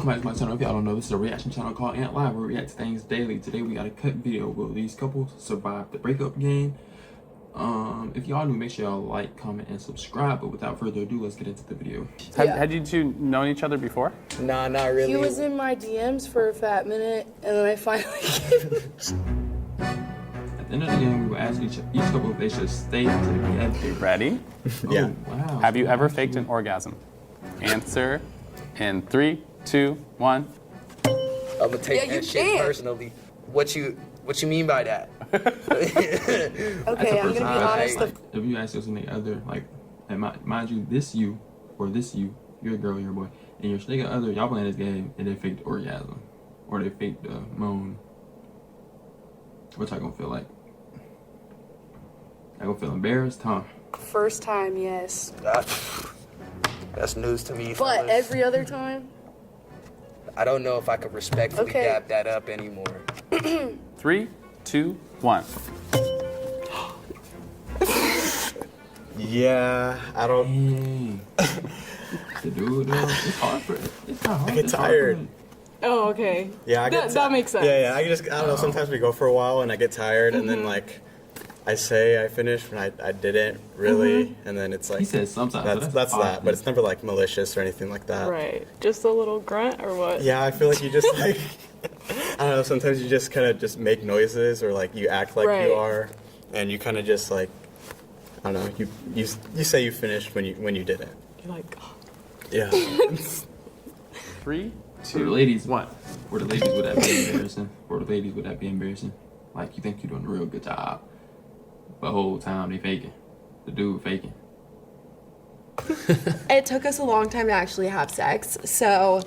Welcome back to my channel. If y'all don't know, this is a reaction channel called Ant Live, where we react to things daily. Today we got a cut video. Will these couples survive the breakup game? If y'all new, make sure y'all like, comment, and subscribe. But without further ado, let's get into the video. Had you two known each other before? Nah, not really. He was in my DMs for a fat minute, and then I finally gave him. At the end of the game, we will ask each couple if they should stay together. Ready? Yeah. Oh, wow. Have you ever faked an orgasm? Answer in 3, 2, 1. I'm gonna take Yeah, you that shit can't. personally. What you mean by that? Okay, I'm gonna be honest. Like, if you ask your significant other, like, and mind you, this you, or this you, you're a girl, you're a boy, and your significant other, y'all playing this game, and they faked orgasm, or they faked moan. What y'all gonna feel like? Y'all gonna feel embarrassed, huh? First time, yes. That's news to me. But fellas. every other time? I don't know if I could respectfully Okay. dap that up anymore. 3, 2, 1. Yeah, I don't. The dude, it's hard for it. It's not hard. I get It's hard tired. for- Oh, okay. Yeah, I get That makes sense. Yeah, I don't know. Sometimes we go for a while and I get tired, and then like I say I finished when I didn't really, and then it's like He says sometimes. that's hard. that, but it's never like malicious or anything like that. Right. Just a little grunt or what? Yeah, I feel like you just like I don't know. Sometimes you just kind of just make noises or like you act like Right. you are, and you kind of just like I don't know. You say you finished when you didn't. You're like, oh. Yeah. 3, For the 2, ladies, 1. For the ladies, would that be embarrassing? For the ladies, would that be embarrassing? Like, you think you're doing a real good job, but the whole time they faking. The dude faking. It took us a long time to actually have sex, so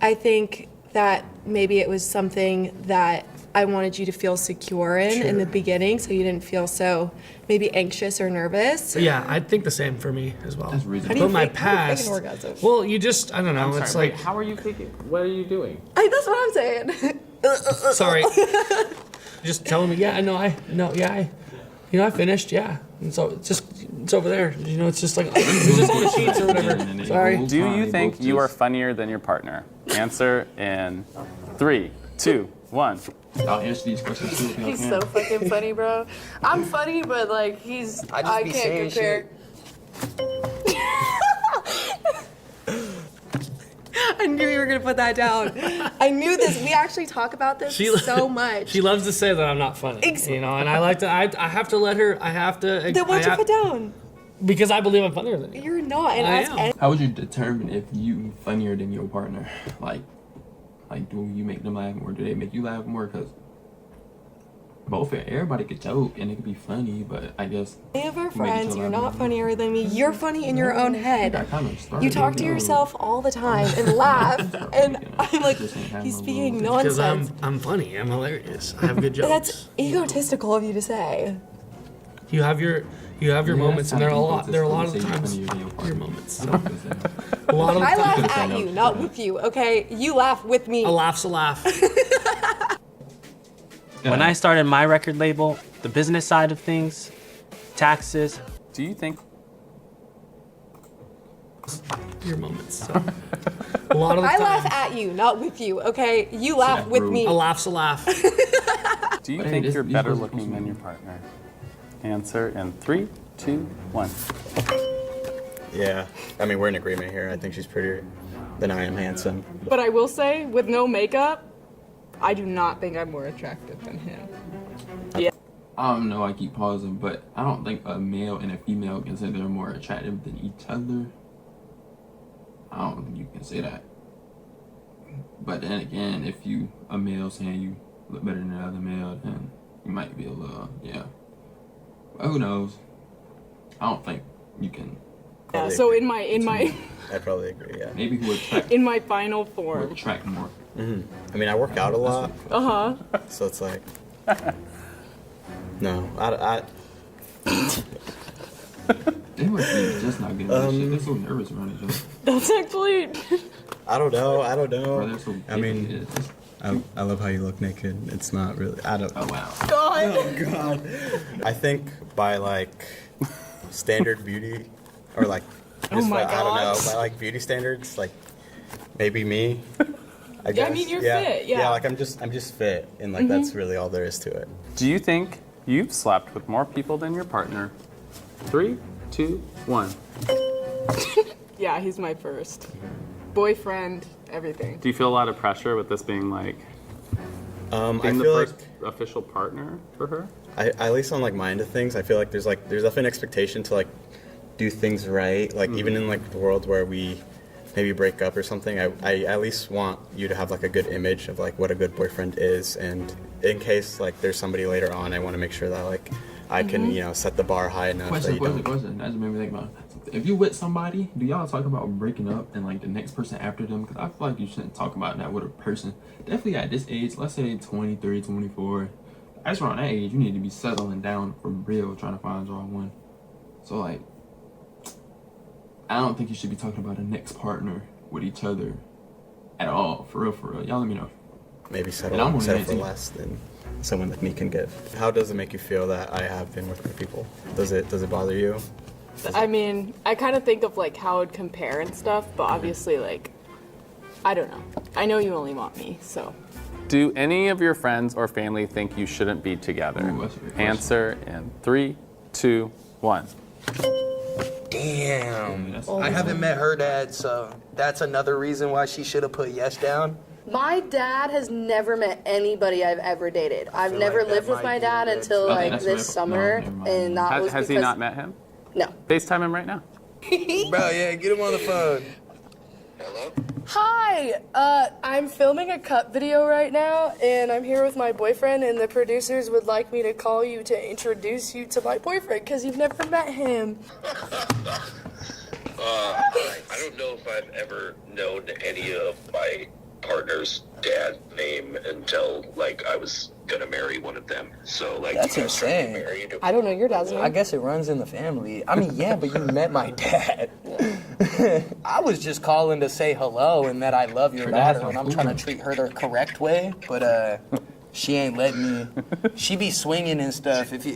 I think that maybe it was something that I wanted you to feel secure in the beginning, so you didn't feel so maybe anxious or nervous. Yeah, I think the same for me as well. That's reasonable. How do But my you fake an past, orgasm? well, you just, I don't know, I'm it's sorry, like, wait, how are you faking? What are you doing? That's what I'm saying. sorry. Just telling me, yeah, I finished, yeah. And so it's over there. You know, it's just like, it's just on the sheets or whatever. Sorry. Do you think you are funnier than your partner? Answer in 3, 2, 1. I'll answer these questions too if y'all He's can. so fucking funny, bro. I'm funny, but like, I be can't saying compare. I knew you were gonna put that down. I knew this. We actually talk about this so much. She loves to say that I'm not funny, you know, and I like to, I have to let her, I have to. Then why'd you put down? Because I believe I'm funnier than you. You're not. And I ask am. any- How would you determine if you funnier than your partner? Like, do you make them laugh more? Do they make you laugh more? Because everybody could joke and it could be funny, but I guess Any of our make each friends, other you're laugh not more. funnier than me. You're funny in your own I head. kind of started You talk to it, though. yourself all the time and laugh, and I'm like, Just ain't have he's no speaking little- Because nonsense. I'm funny, I'm hilarious, I have good jokes. That's egotistical of you to say. You have your Yeah, moments, and that's there are a how lot. There are a lot of people the say times you're funnier than your partner. your moments. So. So. A lot of the I times. laugh could've said at no you, to not that. with you. Okay, you laugh with me. A laugh's a laugh. When I started my record label, the business side of things, taxes, Do you think Your moments. So. A lot of the I times. laugh at you, not with you. Okay, you laugh that's with rude. me. A laugh's a laugh. Do you But think it is- you're these better ones are looking supposed than to your be- partner? Answer in 3, 2, 1. Yeah. I mean, we're in agreement here. I think she's prettier than I am handsome. But I will say, with no makeup, I do not think I'm more attractive than him. I don't know, I keep pausing, but I don't think a male and a female can say they're more attractive than each other. I don't think you can say that. But then again, if a male saying you look better than another male, then you might be a little, yeah. But who knows? I don't think you can. Yeah. Probably So agree. in my I'd probably agree, yeah. Maybe who attract, in my final who form. attract more. I mean, I work out a lot, so it's like, no, They must be just not getting that shit. They're so nervous around each other. That's actually. I don't know. Or they're so I mean, big, it's just- I love how you look naked. It's not really, I don't, oh wow. God. I think by like standard beauty, or like, Oh my I don't know, gosh. by like beauty standards, like maybe me, I Yeah, guess. I mean, you're fit, yeah. Yeah, like I'm just fit, and like that's really all there is to it. Do you think you've slept with more people than your partner? 3, 2, 1. Yeah, he's my first boyfriend, everything. Do you feel a lot of pressure with this being like I being the feel first like official partner for her? at least on like my end of things, I feel like there's definitely an expectation to like do things right. Like even in like the world where we maybe break up or something, I at least want you to have like a good image of like what a good boyfriend is, and in case like there's somebody later on, I want to make sure that like I can set the bar high enough that you don't. Question. That just made me think about something. If you with somebody, do y'all talk about breaking up and like the next person after them? Because I feel like you shouldn't talk about that with a person. Definitely at this age, let's say 23, 24. That's around that age, you need to be settling down for real, trying to find y'all one. So like, I don't think you should be talking about a next partner with each other at all. For real, for real. Y'all let me know. Maybe And I'm only settle for 19. less than someone like me can give. How does it make you feel that I have been with other people? Does it bother you? I mean, I kind of think of like how I'd compare and stuff, but obviously, like, I don't know. I know you only want me, so. Do any of your friends or family think you shouldn't be together? Ooh, that's a good question. Answer in 3, 2, 1. Damn. That's- I haven't met her dad, so that's another reason why she should have put yes down. My dad has never met anybody I've ever dated. I've feel never like that lived with might my be a dad red until flag. like That's this right. summer, No, never mind. and that was Has because he not met him? no. FaceTime him right now. Bro, yeah, get him on the phone. Hi, I'm filming a cut video right now, and I'm here with my boyfriend, and the producers would like me to call you to introduce you to my boyfriend because you've never met him. I don't know if I've ever known any of my partner's dad's name until like I was gonna marry one of them. So like That's I was trying to get insane. married. I don't know your dad's name. I guess it runs in the family. I mean, yeah, but you met my dad. I was just calling to say hello and that I love your daughter, and I'm trying to treat her the correct way, but she ain't letting me. She be swinging and stuff. If you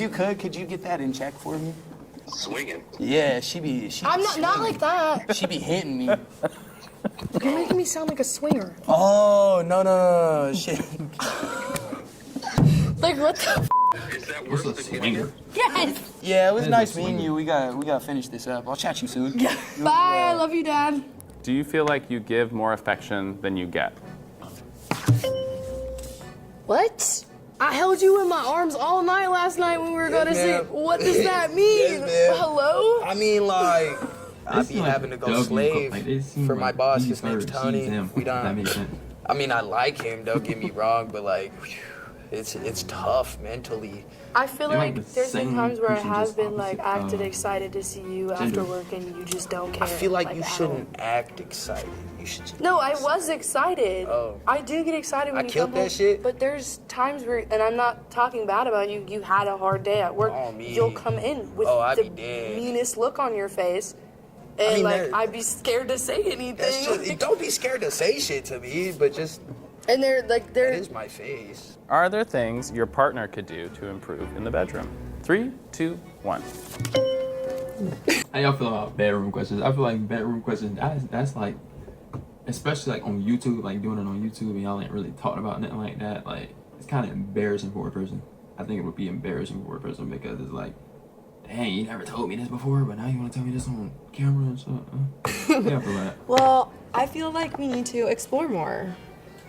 could you get that in check for me? Swinging. Yeah, she be. I'm not like that. She be hitting me. You're making me sound like a swinger. Oh no, shit. Like what the? Is that What's worse a than hitting her? swinger? Yes. Yeah, it was That is nice a meeting swinger. you. We gotta finish this up. I'll chat you soon. Bye. I love you, Dad. Do you feel like you give more affection than you get? What? I held you in my arms all night last night when we were going to ma'am. sleep. What does that mean? Yes, ma'am. Hello? I mean, like, I They be seem like having to go W, slave like, they seem for my like boss. he His name's her, Tony. she's him. We That done. makes sense. I mean, I like him. Don't get me wrong, but like, whew, it's tough mentally. I feel They're like like the there's been same times where I person, have just been like opposite, acted excited to see you after gender. work and you just don't care. I feel like you at all. shouldn't act excited. You should. Just No, I was excited. Oh. I do get excited when I you killed come that home, shit? But there's times where, and I'm not talking bad about you. You had a hard day at work. Oh, me. You'll come in with Oh, I'd the be dead. meanest look on your face, and mean, like that- I'd be scared to say anything. That's just, don't be scared to say shit to me, but just and that they're is my face. Are there things your partner could do to improve in the bedroom? 3, 2, 1. How y'all feel about bedroom questions? I feel like bedroom questions, that's like, especially like on YouTube, like doing it on YouTube and y'all ain't really talking about nothing like that. Like, it's kind of embarrassing for a person. I think it would be embarrassing for a person because it's like, dang, you never told me this before, but now you want to tell me this on camera and stuff. Yeah, I feel that. Well, I feel like we need to explore more.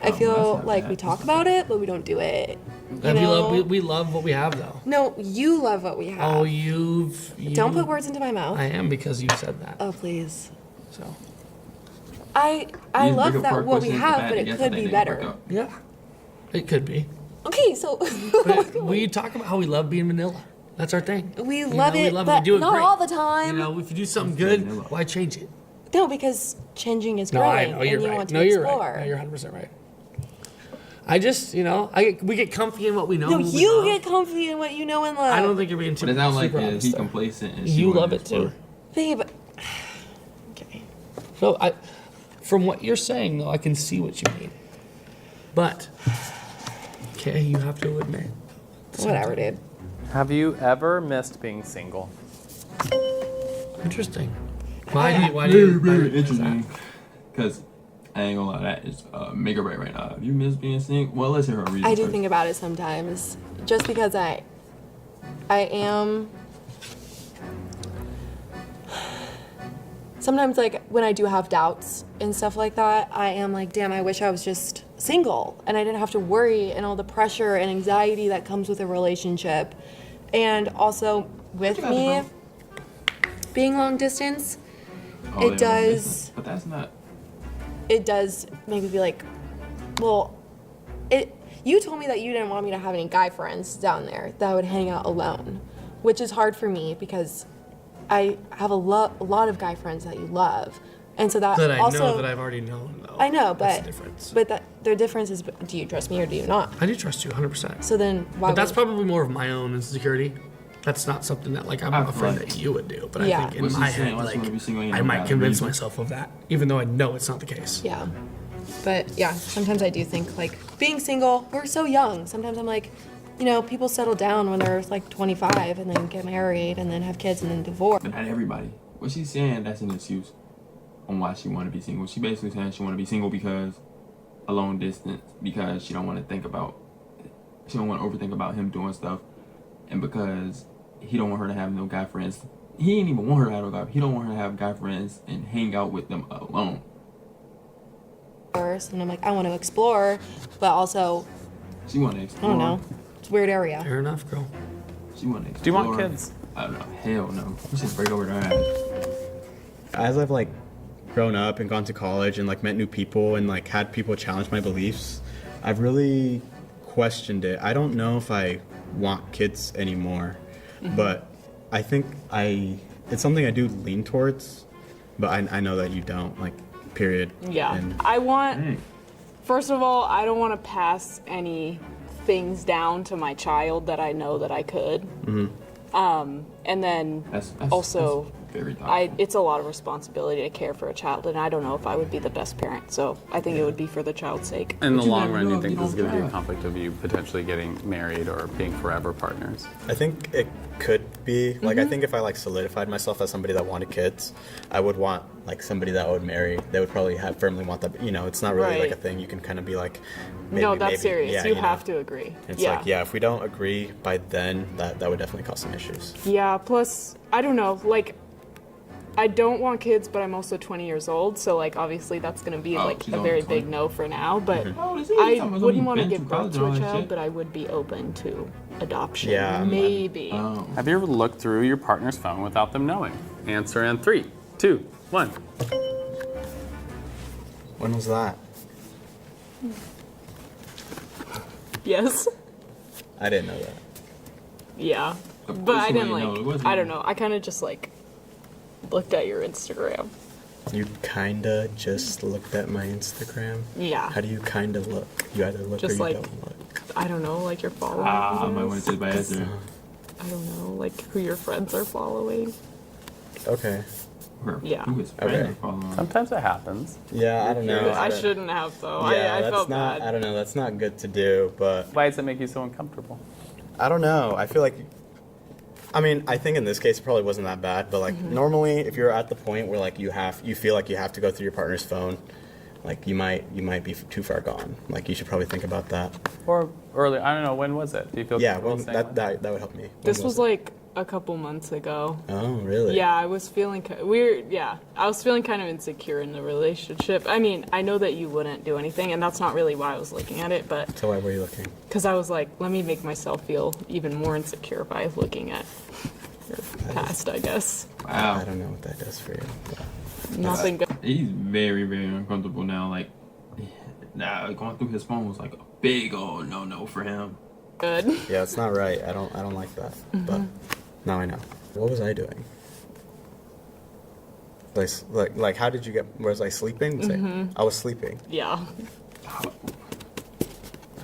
I that's feel not like bad. we talk about it, but we don't do it. You And know? we love what we have, though. No, you love what we have. Oh, you Don't put words into my mouth. I am, because you said that. Oh, please. So, I These love bigger that part what we questions, have, bad but it guess, I could think be they can work better. out. yeah, it could be. Okay, so But we talk about how we love being vanilla. That's our thing. we You love know, we it, love but we do it not great. all the time. You know, if you do something good, vanilla. why change it? No, because changing is No, great, I know you're and you right. want to No, you're explore. right. No, you're 100% right. I just, we get comfy in what we know. No, what we you love. get comfy in what you know and love. I don't think you're being too. But it sounds like super he's honest there. complacent and she You wanna love it explore. too. Babe. Okay. So from what you're saying, though, I can see what you mean. But, okay, you have to admit. Whatever, dude. Have you ever missed being single? Interesting. Why do you Very is that? interesting. Because I ain't gonna lie, that is make or break right now. If you miss being single, well, let's hear her reason. I do first. think about it sometimes, just because I am. Sometimes, like, when I do have doubts and stuff like that, I am like, damn, I wish I was just single and I didn't have to worry and all the pressure and anxiety that comes with a relationship. And also with You got me it, being long distance, Oh, it they don't miss does. it. But that's not. It does make me be like, well, you told me that you didn't want me to have any guy friends down there that I would hang out alone, which is hard for me because I have a lot of guy friends that you love, and so that That I also know that I've already known, though. I know, That's but the difference. but that their difference is, do you trust me or do you not? I do trust you 100%. So then why? But that's would- probably more of my own insecurity. That's not something that like I'm I afraid feel like- that you would do. But Yeah. I think in What's my he saying? head, Why like someone to be single ain't I no might bad convince reason? myself of that, even though I know it's not the case. Yeah, but yeah, sometimes I do think like being single. We're so young. Sometimes I'm like, you know, people settle down when they're like 25 and then get married and then have kids and then divorce. But not everybody. What she's saying, that's an excuse on why she want to be single. She basically saying she want to be single because a long distance, because she don't want to think about, she don't want to overthink about him doing stuff, and because he don't want her to have no guy friends. He ain't even want her to have no guy. He don't want her to have guy friends and hang out with them alone. And I'm like, I want to explore, but also, She want to I explore. don't know, it's a weird area. Fair enough, girl. She want to explore. Do you want kids? I don't know. Hell no. You should break over their ass. As I've like grown up and gone to college and like met new people and like had people challenge my beliefs, I've really questioned it. I don't know if I want kids anymore, but I think it's something I do lean towards, but I know that you don't, like, period. Yeah. And I want, Dang. first of all, I don't want to pass any things down to my child that I know that I could. And then That's also, that's very thoughtful. it's a lot of responsibility to care for a child, and I don't know if I would be the best parent. So I think it would be for the child's sake. In the But you long never run, know you if think you this is don't going to be a try. conflict of you potentially getting married or being forever partners? I think it could be like I think if I like solidified myself as somebody that wanted kids, I would want like somebody that I would marry. They would probably have firmly want that. You know, it's not really like Right. a thing you can kind of be like. Maybe, No, that's maybe, serious. yeah, you know. have to agree. It's yeah. like yeah, if we don't agree by then, that would definitely cause some issues. Yeah, plus, I don't know, like, I don't want kids, but I'm also 20 years old, so, like, obviously that's going to be, Oh, like, she's a only very 20. big no for now, but How old is he? I Someone's only wouldn't want to been give through birth college to and a all that child, shit. but I would be open to adoption. Yeah, Maybe. Have you ever looked through your partner's phone without them knowing? Answer in 3, 2, 1. When was that? Yes. I didn't know that. Yeah. Of But course I you didn't, wouldn't know. It like, wasn't I don't even- know. I kind of just, like, looked at your Instagram. You kinda just looked at my Instagram. Yeah. How do you kinda look? You either look Just or you like- don't look. I don't know, like, you're following. I me, might want to say by answer. I don't know, like, who your friends are following. Okay. Or Yeah. who his friends Okay. are following. Sometimes it happens. Yeah, I don't know. I shouldn't have, though. Yeah, I that's felt not. bad. I don't know. That's not good to do. But Why does it make you so uncomfortable? I don't know. I feel like. I mean, I think in this case it probably wasn't that bad. But like normally, if you're at the point where like you feel like you have to go through your partner's phone, like you might be too far gone. Like you should probably think about that. Or earlier, I don't know, when was it? Do you feel Yeah, comfortable well, saying that would help me. When This was it? like a couple months ago. Oh, really? Yeah, I was feeling weird. Yeah, I was feeling kind of insecure in the relationship. I mean, I know that you wouldn't do anything, and that's not really why I was looking at it, but So why were you looking? because I was like, let me make myself feel even more insecure by looking at your past, I guess. I Wow. don't know what that does for you. But Nothing good. He's very, very uncomfortable now. Like, now going through his phone was like a big old no for him. Good. yeah, it's not right. I don't like that. But now I know. What was I doing? Like how did you get? Was I sleeping? I was sleeping. Yeah.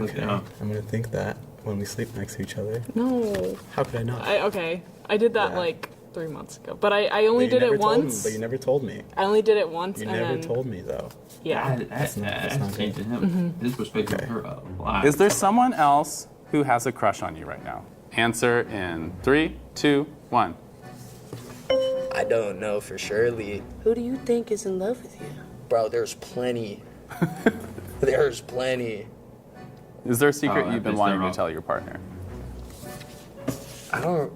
Okay. Yeah. I'm gonna think that when we sleep next to each other. No. How could I not? Okay. I did that Yeah. like 3 months ago, but I only But you did it never told me- once. But you never told me. I only did it once, You and never then told me though. yeah. That's not good. changing him. His perspective of her a lot. Is there someone else who has a crush on you right now? Answer in 3, 2, 1. I don't know for surely. Who do you think is in love with you? Bro, there's plenty There's plenty. Is there a secret Oh, you've been it's wanting the to tell your partner? I don't.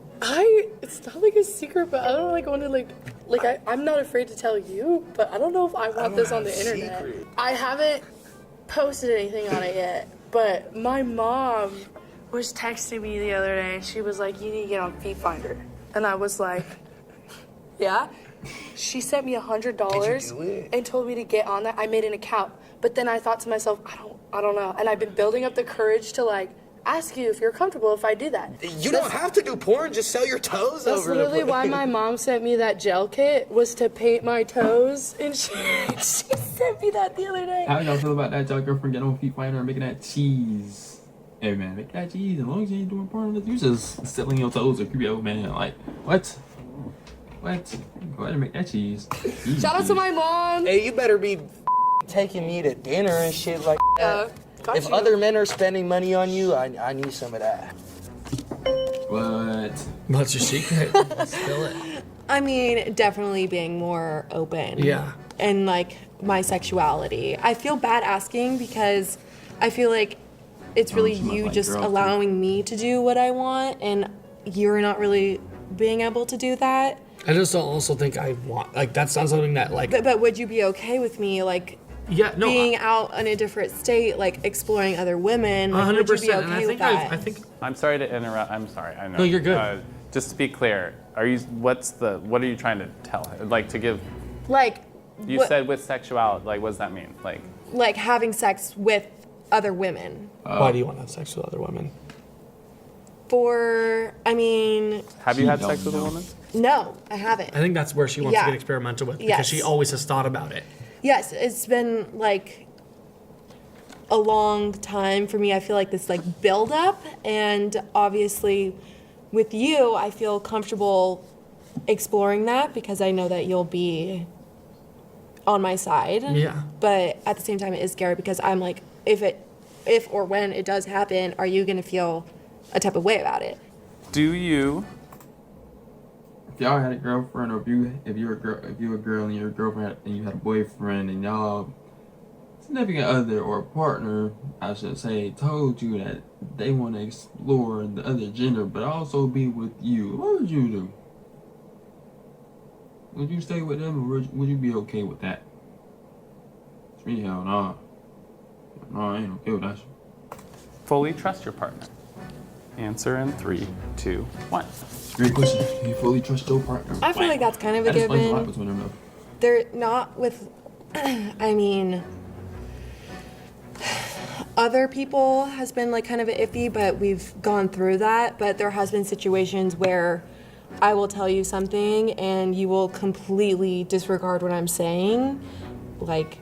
It's not like a secret, but I don't like want to I'm not afraid to tell you, but I don't know if I want this on the internet. Secret. I haven't posted anything on it yet, but my mom was texting me the other day and she was like, you need to get on Feet Finder. And I was like, yeah. She sent me $100 Did you do it? and told me to get on that. I made an account, but then I thought to myself, I don't know. And I've been building up the courage to like ask you if you're comfortable if I do that. You don't have to do porn. Just sell your toes That's over. literally why my mom sent me that gel kit, was to paint my toes, and she sent me that the other day. How y'all feel about that? Y'all girlfriend getting on Feet Finder and making that cheese? Hey man, make that cheese. As long as you ain't doing porn, you just selling your toes or creepy old man. Like what? What? Go ahead and make that cheese. Shout out to my mom. Hey, you better be taking me to dinner and shit like that. Got If you. other men are spending money on you, I need some of that. What? What's your secret? Spill it. I mean, definitely being more open. Yeah. And like my sexuality. I feel bad asking because I feel like it's really she must you like just girls, too. allowing me to do what I want, and you're not really being able to do that. I just don't also think I want, like, that's not something that, like, But would you be okay with me, like, yeah, no, being out in a different state, like exploring other women? Like, 100%. would you be And okay I with think that? I think I'm sorry to interrupt. I'm sorry. I know. No, you're good. Just to be clear, what are you trying to tell her? Like to give? like, You what- said with sexuality. Like, what does that mean? like having sex with other women. why do you want to have sex with other women? I mean, have you She had don't sex with a know. woman? no, I haven't. I think that's where she wants Yeah. to get experimental with because Yes. she always has thought about it. Yes, it's been like a long time for me. I feel like this like build up, and obviously with you, I feel comfortable exploring that because I know that you'll be on my side. Yeah. But at the same time, it is scary because I'm like, if or when it does happen, are you gonna feel a type of way about it? Do you? If y'all had a girlfriend, or if you're a girl and you're a girlfriend and you had a boyfriend and y'all significant other or partner, I should say, told you that they want to explore the other gender but also be with you, what would you do? Would you stay with them, or would you be okay with that? It's me, hell no. No, I ain't okay with that shit. Fully trust your partner. Answer in 3, 2, 1. Great question. Do you fully trust your partner? I feel like that's kind of a That explains a lot given. between them though. They're not with, I mean, other people has been like kind of iffy, but we've gone through that. But there has been situations where I will tell you something and you will completely disregard what I'm saying, like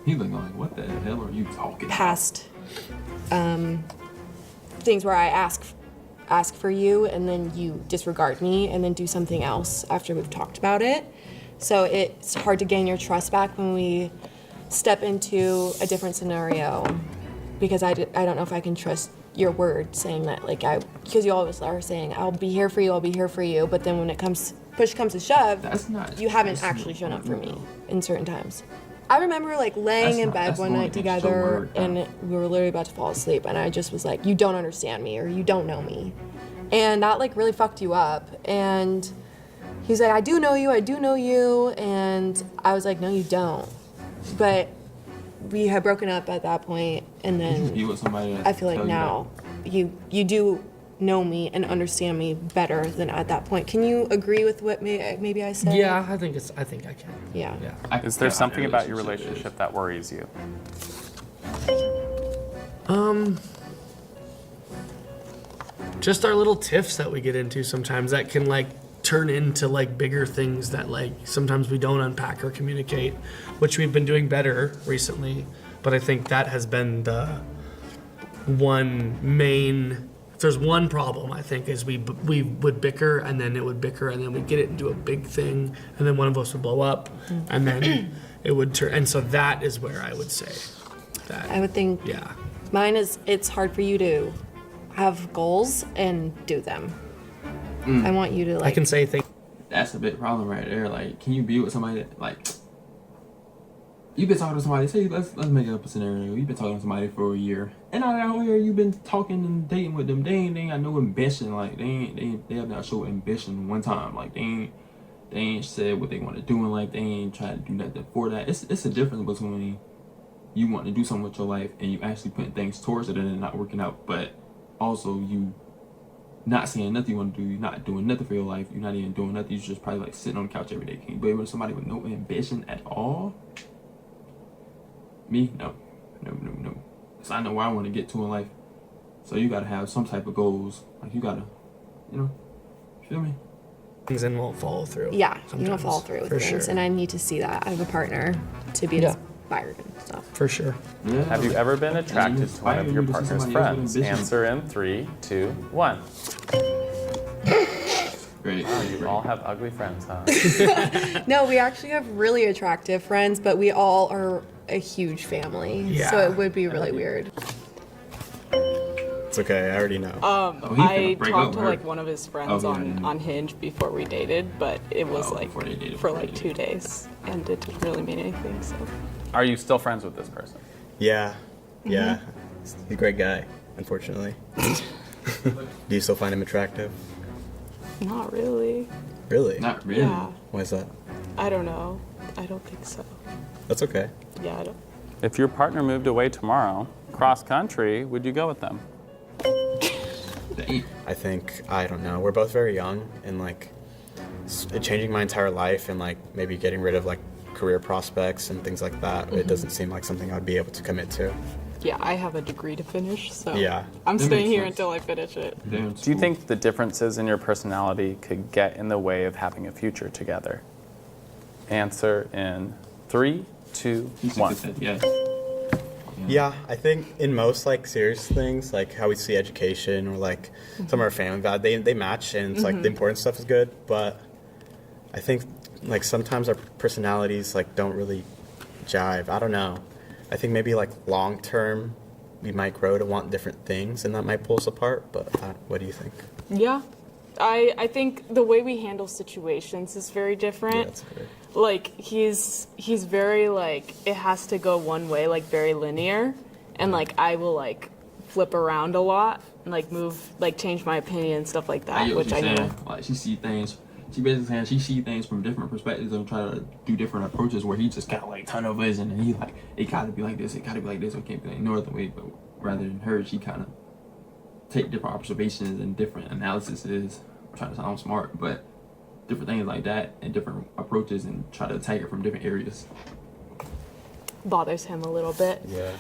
He's looking like, what the hell are you talking about? past things where I ask for you and then you disregard me and then do something else after we've talked about it. So it's hard to gain your trust back when we step into a different scenario because I don't know if I can trust your word saying that, like, because you always are saying I'll be here for you, but then when push comes to shove, That's not. you haven't that's actually not- shown up for me no. in certain times. I remember like laying in bed that's one not night against your together word, though. and we were literally about to fall asleep and I just was like, you don't understand me or you don't know me. And that like really fucked you up. And he's like, I do know you. And I was like, no, you don't. But we had broken up at that point, and You just be then with somebody that I feel like tell you now you do know me and understand me better than at that point. Can you agree with what maybe I said? Yeah, I think I can. Yeah. Yeah. that. Is there Yeah, something about your is. relationship that worries you? Just our little tiffs that we get into sometimes that can like turn into like bigger things that like sometimes we don't unpack or communicate, which we've been doing better recently. But I think that has been the one main. If there's one problem, I think, is we would bicker and then it would bicker and then we'd get it into a big thing and then one of us would blow up and then it would turn. And so that is where I would say that. I would think Yeah. mine is it's hard for you to have goals and do them. I want you to like I can say things. That's a big problem right there. Like, can you be with somebody that, like, you've been talking to somebody. Say let's make up a scenario. You've been talking to somebody for a year, and out here you've been talking and dating with them. They ain't got no ambition. Like they have not showed ambition one time. Like they ain't said what they want to do in life. They ain't tried to do nothing for that. It's a difference between you want to do something with your life and you actually putting things towards it and it not working out, but also you not saying nothing you want to do, you're not doing nothing for your life, you're not even doing nothing, you're just probably like sitting on the couch every day. Can you be with somebody with no ambition at all? Me? No. Because I know where I want to get to in life. So you gotta have some type of goals. Like you gotta, feel me? Things and won't follow through. Yeah, you don't sometimes, follow through with for things, sure. and I need to see that out of a partner to be Yeah. inspired and stuff. For sure. Yeah. Have you ever been attracted to one of your inspire you to see partner's somebody else with friends? ambition. Answer in 3, 2, 1. Great. You all have ugly friends, huh? No, we actually have really attractive friends, but we all are a huge family, Yeah. so it would be really weird. It's okay. I already know. Oh, he's I gonna break talked up to with her. like one of his friends Oh, yeah, yeah. on Hinge before we dated, but it was Oh, like before they dated, for before like they 2 days, and it didn't really mean anything. So Are you still friends with this person? Yeah. Yeah. Mm-hmm. He's a great guy, unfortunately. Do you still find him attractive? not really. Really? Not really. Yeah, Why is that? I don't know. I don't think so. That's okay. Yeah, I don't. If your partner moved away tomorrow, cross country, would you go with them? Damn. I think, I don't know. We're both very young and like changing my entire life and like maybe getting rid of like career prospects and things like that. It doesn't seem like something I'd be able to commit to. Yeah, I have a degree to finish, so Yeah. I'm That staying makes here sense. until I finish it. Damn, Do you think the differences in your personality could get in the way of having a future together? Answer in 3, 2, He should 1. have said yes. Yeah, I think in most like serious things, like how we see education or like some of our family values, they match and it's like the important stuff is good. But I think like sometimes our personalities like don't really jive. I don't know. I think maybe like long term we might grow to want different things and that might pull us apart. But what do you think? Yeah, I think the way we handle situations is very Yeah, different. that's good. Like he's very like it has to go one way, like very linear, and like I will like flip around a lot and like move, like change my opinion and stuff like I that, get what which you're I know. saying. Like she see things. She basically saying she see things from different perspectives and try to do different approaches. Where he just got like tunnel vision and he like it gotta be like this, it gotta be like this, it can't be like no other way. But rather than her, she kind of take different observations and different analyses. Trying to sound smart, but different things like that and different approaches and try to attack it from different areas. Bothers him a little bit. Yeah.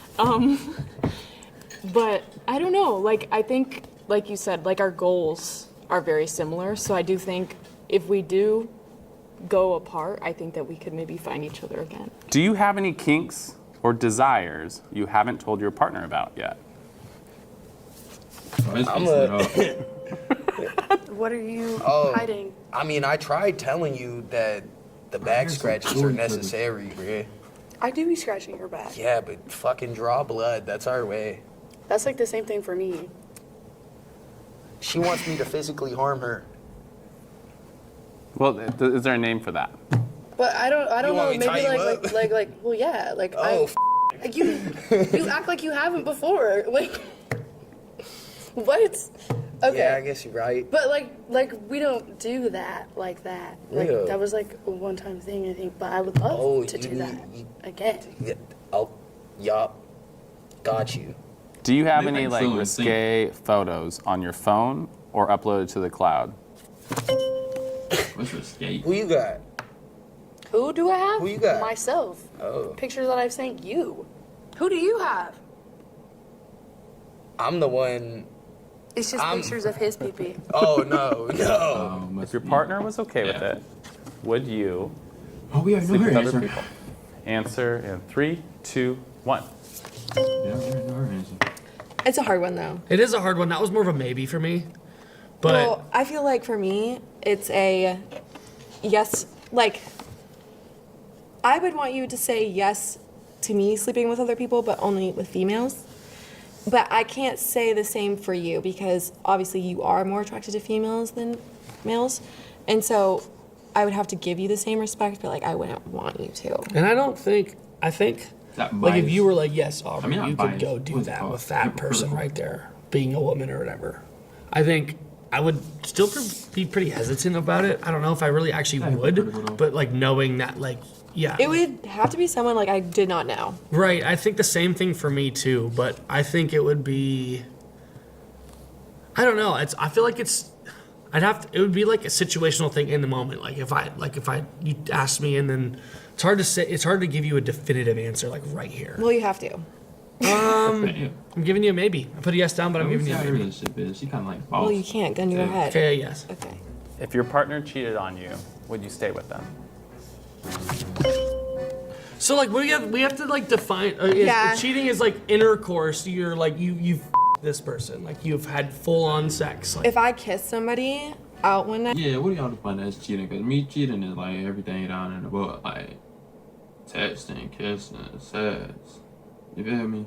But I don't know. Like I think, like you said, like our goals are very similar. So I do think if we do go apart, I think that we could maybe find each other again. Do you have any kinks or desires you haven't told your partner about yet? So it's I'm fixing it up. What are you Oh. hiding? I mean, I tried telling you that the back here's some scratches are stories for this. necessary, bruh. I do be scratching your back. Yeah, but fucking draw blood. That's our way. That's like the same thing for me. She wants me to physically harm her. Well, is there a name for that? But I don't You know. want me to Maybe tie you up? like. Well, yeah. Like Oh, like you act like you haven't before. Like what? Okay. yeah, I guess you're right. But like we don't do that like that. Like Yeah. that was like a one-time thing, I think. But I would love Oh, to you do need- that you- again. Yeah, yup. Got you. Do you have They any think like so, I risque photos on your phone or uploaded to the cloud? What's your skate? Who you got? Who do I have? Who you got? Myself. Oh, Pictures that I've sent you. Who do you have? I'm the one. It's just pictures of his pee-pee. Oh no, no. Must If your be- partner was okay with Yeah. it, would you Oh, we already sleep know with her other answer. people? Answer in 3, 2, 1. Yeah, we already know her answer. It's a hard one though. It is a hard one. That was more of a maybe for me. But Well, I feel like for me, it's a yes. Like, I would want you to say yes to me sleeping with other people, but only with females. But I can't say the same for you because obviously you are more attracted to females than males. And so I would have to give you the same respect, but like I wouldn't want you to. and I don't think I think. That Like if bias. you were like, yes, Aubrey, I mean, not you could biased. go do What's it that called? with that person Hypocritical. right there, being a woman or whatever. I think I would still be pretty hesitant about it. I don't know if I really actually hypocritical would, though. but like knowing that, like, yeah, It would have to be someone like I did not know. right. I think the same thing for me too, but I think it would be. I don't know. I feel like it's. It would be like a situational thing in the moment. Like if you asked me and then it's hard to say. It's hard to give you a definitive answer like right here. Well, you have to. Yeah. I'm giving you a maybe. I put a yes down, but I'm I giving see you a how your maybe. relationship is. She kind of like boss. Well, you can't. Gun to your Yeah. head. Okay, yes. Okay. If your partner cheated on you, would you stay with them? So like we have to like define. Yeah. Cheating is like intercourse. You're like you've this person. Like you've had full on sex. Like, If I kiss somebody out one night, Yeah, what do y'all define as cheating? Because me cheating is like everything down in the book, like texting, kissing, sex. You feel me?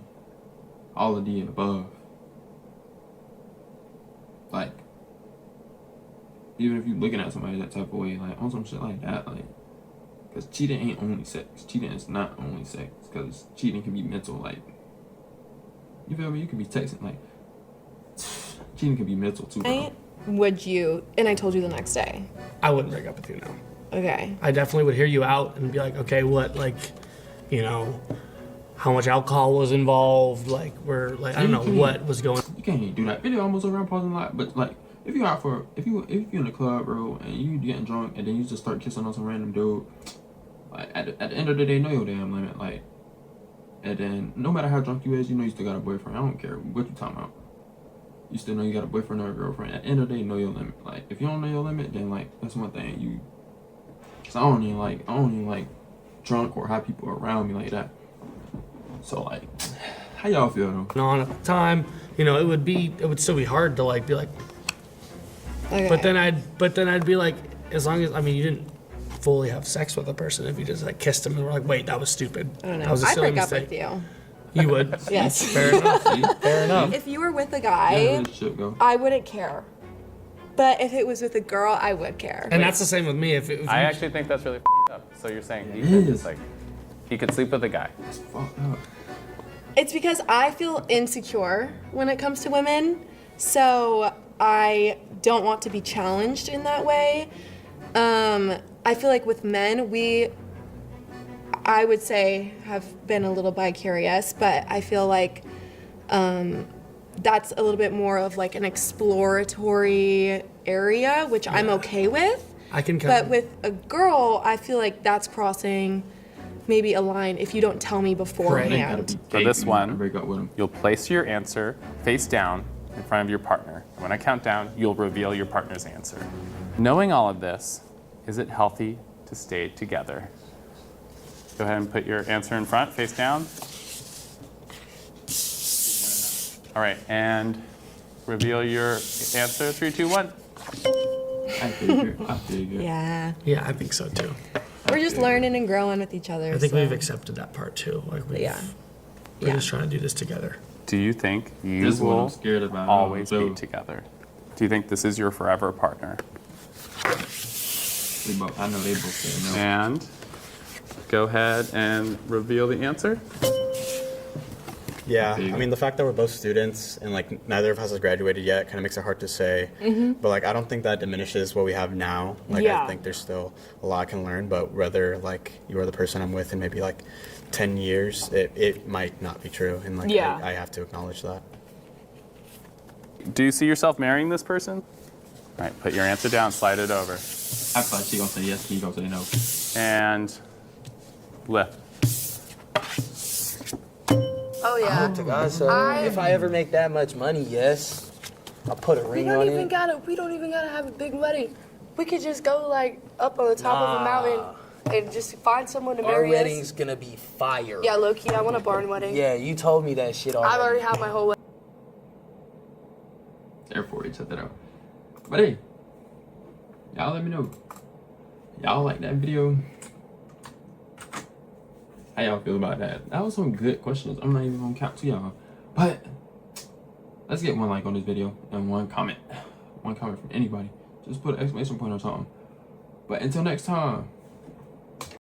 All of the above. Like, even if you looking at somebody that type of way, like on some shit like that, like, because cheating ain't only sex. Cheating is not only sex. Because cheating can be mental, like, you feel me? You can be texting, like, cheating can be mental too, bro. would you? And I told you the next day. I wouldn't break up with you now. Okay. I definitely would hear you out and be like, okay, what, like, you know, how much alcohol was involved, like, where, like, I don't know what was going. You can't do that. Video almost around pausing a lot, but like if you out for if you in the club, bro, and you getting drunk and then you just start kissing on some random dude, like at the end of the day, know your damn limit, like, and then no matter how drunk you is, you know you still got a boyfriend. I don't care what you talking about. You still know you got a boyfriend or a girlfriend. At the end of the day, know your limit. Like if you don't know your limit, then like that's one thing. Cause I don't even like drunk or have people around me like that. So like, how y'all feel though? on at the time, you know, it would still be hard to like be like, Okay. but then I'd be like, as long as, I mean, you didn't fully have sex with a person if you just like kissed them and were like, wait, that was stupid. I don't know. That was a I'd silly break up mistake. with you. You would. Yes. Fair enough. See? Fair enough. If you were with a How guy, the relationship go? I wouldn't care. But if it was with a girl, I would care. And that's the same with me. If I you- actually think that's really up. So you're saying he It could, is. like, he could sleep with a guy. It's fucked up. It's because I feel insecure when it comes to women, so I don't want to be challenged in that way. I feel like with men, I would say, have been a little vicarious, but I feel like that's a little bit more of like an exploratory area, which I'm okay with. I can kind But of, with a girl, I feel like that's crossing maybe a line if you don't tell me They gotta beforehand. be For gay this if you wanna one- break up with him. You'll place your answer face down in front of your partner. When I count down, you'll reveal your partner's answer. Knowing all of this, is it healthy to stay together? Go ahead and put your answer in front, face down. All right, and reveal your answer. 3, 2, 1. I figure. Yeah. yeah, I think so too. We're just learning and growing with each other. I think so. we've accepted that part too. Like we're Yeah. just trying to do this together. Do you think you This is what I'm will scared about. always be So, together? Do you think this is your forever partner? I know they both say no. And go ahead and reveal the answer. Yeah, Big. I mean the fact that we're both students and like neither of us has graduated yet kind of makes it hard to say. But like I don't think that diminishes what we have now. Like Yeah. I think there's still a lot I can learn. But whether like you are the person I'm with in maybe like 10 years, it might not be true. And like Yeah. I have to acknowledge that. Do you see yourself marrying this person? All right, put your answer down, slide it over. I feel like she gonna say yes, he gonna say no. And lift. I Oh yeah. hope to God so. If I ever make that much money, yes. I'll put a We ring don't on even it. gotta have a big wedding. We could just go like up on the top of a mountain and just find someone to Our marry wedding's us. gonna be fire. Yeah, low-key, I want a barn wedding. Yeah, you told me that shit already. I've already had my whole wedding. Therefore, he set that out. But hey, y'all let me know. Y'all like that video? How y'all feel about that? That was some good questions. I'm not even gonna count to y'all. But let's get one like on this video and one comment. One comment from anybody. Just put an exclamation point or something. But until next time.